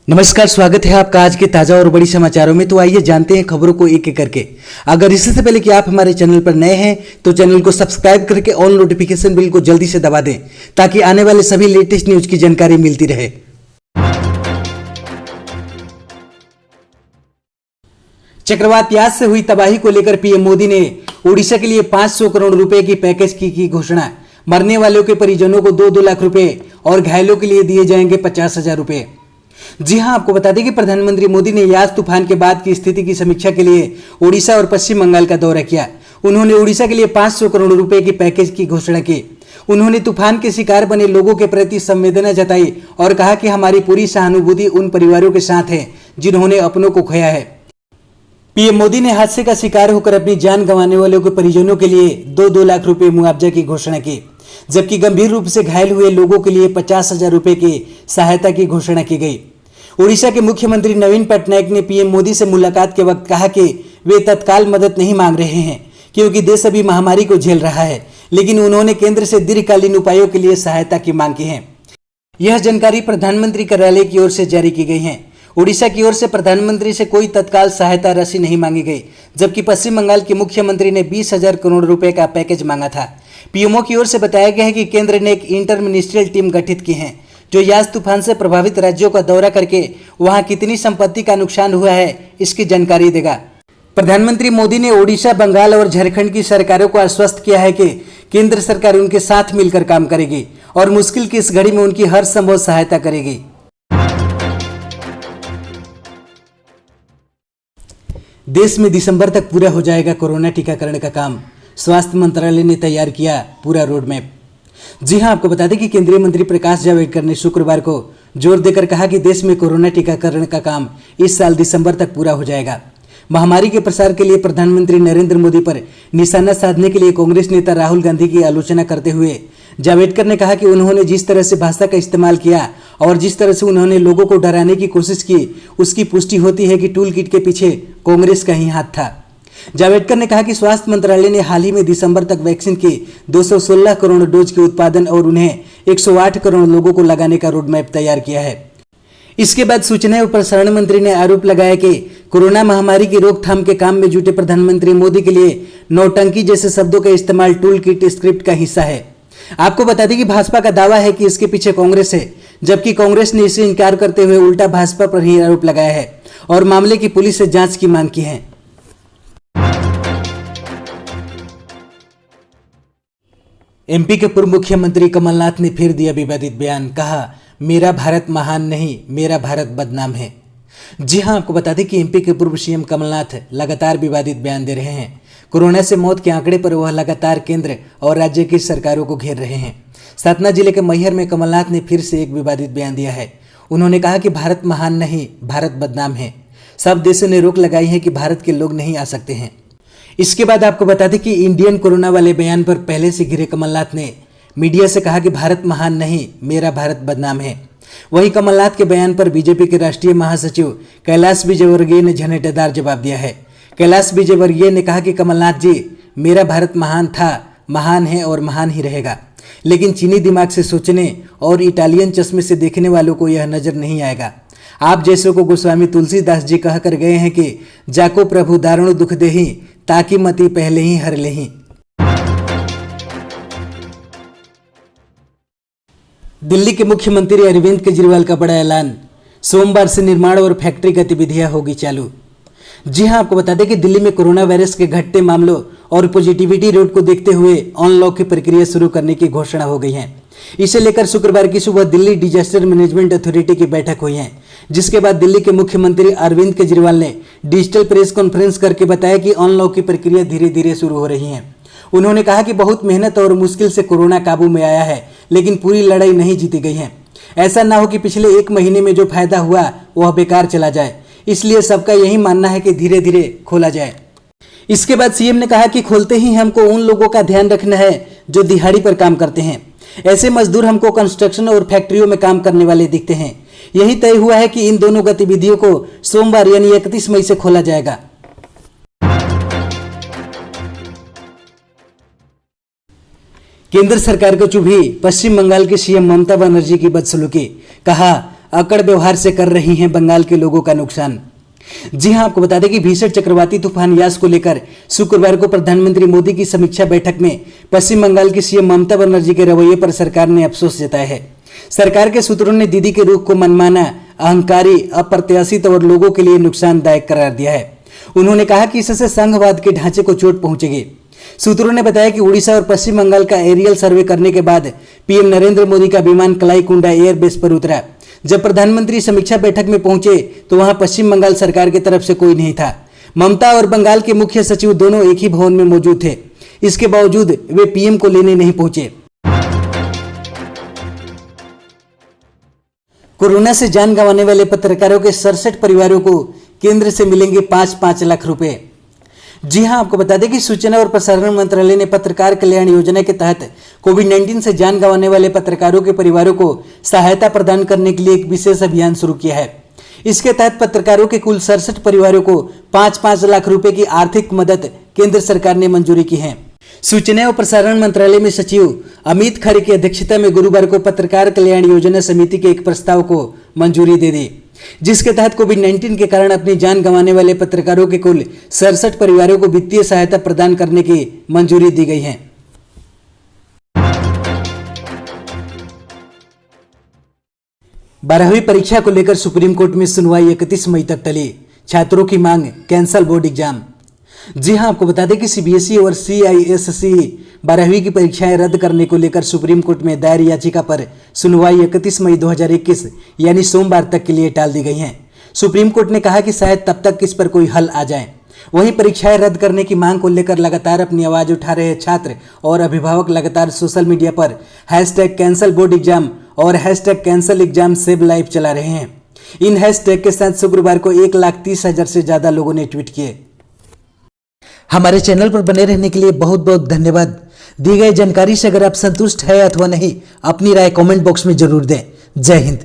नमस्कार, स्वागत है आपका आज के ताजा और बड़ी समाचारों में। तो आइए जानते हैं खबरों को एक एक करके। अगर इससे पहले कि आप हमारे चैनल पर नए हैं तो चैनल को सब्सक्राइब करके ऑल नोटिफिकेशन बिल को जल्दी से दबा दें ताकि आने वाले सभी लेटेस्ट न्यूज की जानकारी मिलती रहे। चक्रवात यास से हुई तबाही को लेकर पीएम मोदी ने ओडिशा के लिए 500 करोड़ रुपए की पैकेज की घोषणा। मरने वालों के परिजनों को 2-2 लाख रुपए और घायलों के लिए दिए जाएंगे 50,000 रुपए। जी हां, आपको बता दें कि प्रधानमंत्री मोदी ने यास तूफान के बाद की स्थिति की समीक्षा के लिए ओडिशा और पश्चिम बंगाल का दौरा किया। उन्होंने ओडिशा के लिए 500 करोड़ रुपए की पैकेज की घोषणा की। उन्होंने तूफान के शिकार बने लोगों के प्रति संवेदना जताई और कहा कि हमारी पूरी सहानुभूति उन परिवारों के साथ है जिन्होंने अपनों को खोया है। पीएम मोदी ने हादसे का शिकार होकर अपनी जान गंवाने वालों के परिजनों के लिए 2-2 लाख रुपए मुआवजा की घोषणा की, जबकि गंभीर रूप से घायल हुए लोगों के लिए 50,000 रुपए की सहायता की घोषणा की गई। ओडिशा के मुख्यमंत्री नवीन पटनायक ने पीएम मोदी से मुलाकात के वक्त कहा कि वे तत्काल मदद नहीं मांग रहे हैं क्योंकि देश अभी महामारी को झेल रहा है, लेकिन उन्होंने केंद्र से दीर्घकालीन उपायों के लिए सहायता की मांग की है। यह जानकारी प्रधानमंत्री कार्यालय की ओर से जारी की गई है। ओडिशा की ओर से प्रधानमंत्री से कोई तत्काल सहायता राशि नहीं मांगी गई, जबकि पश्चिम बंगाल के मुख्यमंत्री ने 20,000 करोड़ रुपए का पैकेज मांगा था। पीएमओ की ओर से बताया गया है कि केंद्र ने एक इंटर मिनिस्ट्रियल टीम गठित की है जो यास तूफान से प्रभावित राज्यों का दौरा करके वहां कितनी संपत्ति का नुकसान हुआ है इसकी जानकारी देगा। प्रधानमंत्री मोदी ने ओडिशा, बंगाल और झारखंड की सरकारों को आश्वस्त किया है कि केंद्र सरकार उनके साथ मिलकर काम करेगी और मुश्किल की इस घड़ी में उनकी हर संभव सहायता करेगी। देश में दिसंबर तक पूरा हो जाएगा कोरोना टीकाकरण का काम। स्वास्थ्य मंत्रालय ने तैयार किया पूरा रोड मैप। जी हां, आपको बता दें कि केंद्रीय मंत्री प्रकाश जावड़ेकर ने शुक्रवार को जोर देकर कहा कि देश में कोरोना टीकाकरण का काम इस साल दिसंबर तक पूरा हो जाएगा। महामारी के प्रसार के लिए प्रधानमंत्री नरेंद्र मोदी पर निशाना साधने के लिए कांग्रेस नेता राहुल गांधी की आलोचना करते हुए जावड़ेकर ने कहा कि उन्होंने जिस तरह से भाषा का इस्तेमाल किया और जिस तरह से उन्होंने लोगों को डराने की कोशिश की उसकी पुष्टि होती है कि टूल किट के पीछे कांग्रेस का ही हाथ था। जावड़ेकर ने कहा कि स्वास्थ्य मंत्रालय ने हाल ही में दिसंबर तक वैक्सीन की 216 करोड़ डोज के उत्पादन और उन्हें 108 करोड़ लोगों को लगाने का रोड मैप तैयार किया है। इसके बाद सूचना एवं प्रसारण मंत्री ने आरोप लगाया कि कोरोना महामारी की रोकथाम के काम में जुटे प्रधानमंत्री मोदी के लिए नौटंकी जैसे शब्दों का इस्तेमाल टूल किट स्क्रिप्ट का हिस्सा है। आपको बता दें कि भाजपा का दावा है कि इसके पीछे कांग्रेस है, जबकि कांग्रेस ने इसे इनकार करते हुए उल्टा भाजपा पर ही आरोप लगाया है और मामले की पुलिस से जांच की मांग की है। एमपी के पूर्व मुख्यमंत्री कमलनाथ ने फिर दिया विवादित बयान। कहा, मेरा भारत महान नहीं, मेरा भारत बदनाम है। जी हां, आपको बता दें कि एमपी के पूर्व सीएम कमलनाथ लगातार विवादित बयान दे रहे हैं। कोरोना से मौत के आंकड़े पर वह लगातार केंद्र और राज्य की सरकारों को घेर रहे हैं। सतना जिले के मैहर में कमलनाथ ने फिर से एक विवादित बयान दिया है। उन्होंने कहा कि भारत महान नहीं, भारत बदनाम है। सब देशों ने रोक लगाई है कि भारत के लोग नहीं आ सकते हैं। इसके बाद आपको बता दें कि इंडियन कोरोना वाले बयान पर पहले से घिरे कमलनाथ ने मीडिया से कहा कि भारत महान नहीं, मेरा भारत बदनाम है। वहीं कमलनाथ के बयान पर बीजेपी के राष्ट्रीय महासचिव कैलाश विजयवर्गीय ने झनेटेदार जवाब दिया है। कैलाश विजयवर्गीय ने कहा कि कमलनाथ जी, मेरा भारत महान था, महान है और महान ही रहेगा, लेकिन चीनी दिमाग से सोचने और इटालियन चश्मे से देखने वालों को यह नजर नहीं आएगा। आप जैसों को गोस्वामी तुलसीदास जी कह कर गए हैं कि जाको प्रभु दारुण दुख देही ताकि मति पहले ही हर लेही। दिल्ली के मुख्यमंत्री अरविंद केजरीवाल का बड़ा ऐलान। सोमवार से निर्माण और फैक्ट्री गतिविधियां होगी चालू। जी हां, आपको बता दें कि दिल्ली में कोरोना वायरस के घटते मामलों और पॉजिटिविटी रेट को देखते हुए अनलॉक की प्रक्रिया शुरू करने की घोषणा हो गई है। इसे लेकर शुक्रवार की सुबह दिल्ली डिजास्टर मैनेजमेंट अथॉरिटी की बैठक हुई है, जिसके बाद दिल्ली के मुख्यमंत्री अरविंद केजरीवाल ने डिजिटल प्रेस कॉन्फ्रेंस करके बताया कि अनलॉक की प्रक्रिया धीरे धीरे शुरू हो रही है। उन्होंने कहा कि बहुत मेहनत और मुश्किल से कोरोना काबू में आया है, लेकिन पूरी लड़ाई नहीं जीती गई है। ऐसा ना हो कि पिछले 1 महीने में जो फायदा हुआ वह बेकार चला जाए, इसलिए सबका यही मानना है कि धीरे धीरे खोला जाए। इसके बाद सीएम ने कहा कि खोलते ही हमको उन लोगों का ध्यान रखना है जो दिहाड़ी पर काम करते हैं। ऐसे मजदूर हमको कंस्ट्रक्शन और फैक्ट्रियों में काम करने वाले दिखते हैं। यही तय हुआ है कि इन दोनों गतिविधियों को सोमवार यानी 31 मई से खोला जाएगा। केंद्र सरकार को चुभी पश्चिम बंगाल की सीएम ममता बनर्जी की बदसलूकी। कहा, अकड़ व्यवहार से कर रही हैं बंगाल के लोगों का नुकसान। जी हां, आपको बता दें कि भीषण चक्रवाती तूफान यास को लेकर शुक्रवार को प्रधानमंत्री मोदी की समीक्षा बैठक में पश्चिम बंगाल की सीएम ममता बनर्जी के रवैये पर सरकार ने अफसोस जताया है। सरकार के सूत्रों ने दीदी के रुख को मनमाना, अहंकारी, अप्रत्याशित और लोगों के लिए नुकसानदायक करार दिया है। उन्होंने कहा कि इससे संघवाद के ढांचे को चोट पहुंचेगी। सूत्रों ने बताया कि उड़ीसा और पश्चिम बंगाल का एरियल सर्वे करने के बाद पीएम नरेंद्र मोदी का विमान कलाईकुंडा एयरबेस पर उतरा। जब प्रधानमंत्री समीक्षा बैठक में पहुंचे तो वहां पश्चिम बंगाल सरकार की तरफ से कोई नहीं था। ममता और बंगाल के मुख्य सचिव दोनों एक ही भवन में मौजूद थे। इसके बावजूद वे पीएम को लेने नहीं पहुंचे। कोरोना से जान गंवाने वाले पत्रकारों के 67 परिवारों को केंद्र से मिलेंगे 5-5 लाख रुपए। जी हां, आपको बता दें कि सूचना और प्रसारण मंत्रालय ने पत्रकार कल्याण योजना के तहत कोविड-19 से जान गंवाने वाले पत्रकारों के परिवारों को सहायता प्रदान करने के लिए एक विशेष अभियान शुरू किया है। इसके तहत पत्रकारों के कुल 67 परिवारों को 5-5 लाख रुपए की आर्थिक मदद केंद्र सरकार ने मंजूरी की है। सूचना और प्रसारण मंत्रालय में सचिव अमित खरे की अध्यक्षता में गुरुवार को पत्रकार कल्याण योजना समिति के एक प्रस्ताव को मंजूरी दे दी, जिसके तहत कोविड-19 के कारण अपनी जान गंवाने वाले पत्रकारों के कुल 67 परिवारों को वित्तीय सहायता प्रदान करने की मंजूरी दी गई है। बारहवीं परीक्षा को लेकर सुप्रीम कोर्ट में सुनवाई 31 मई तक टली। छात्रों की मांग, कैंसल बोर्ड एग्जाम। जी हां, आपको बता दें कि सीबीएसई और सीआईएससी 12वीं की परीक्षाएं रद्द करने को लेकर सुप्रीम कोर्ट में दायर याचिका पर सुनवाई 31 मई 2021 यानी सोमवार तक के लिए टाल दी गई है। सुप्रीम कोर्ट ने कहा कि शायद तब तक इस पर कोई हल आ जाए। वहीं परीक्षाएं रद्द करने की मांग को लेकर लगातार अपनी आवाज उठा रहे छात्र और अभिभावक लगातार सोशल मीडिया पर #कैंसल बोर्ड एग्जाम और #कैंसल एग्जाम सेव लाइफ चला रहे हैं। इन हैशटैग के साथ शुक्रवार को 1,30,000 से ज्यादा लोगों ने ट्वीट किए। हमारे चैनल पर बने रहने के लिए बहुत बहुत धन्यवाद। दी गई जानकारी से अगर आप संतुष्ट है अथवा नहीं, अपनी राय कमेंट बॉक्स में जरूर दें। जय हिंद।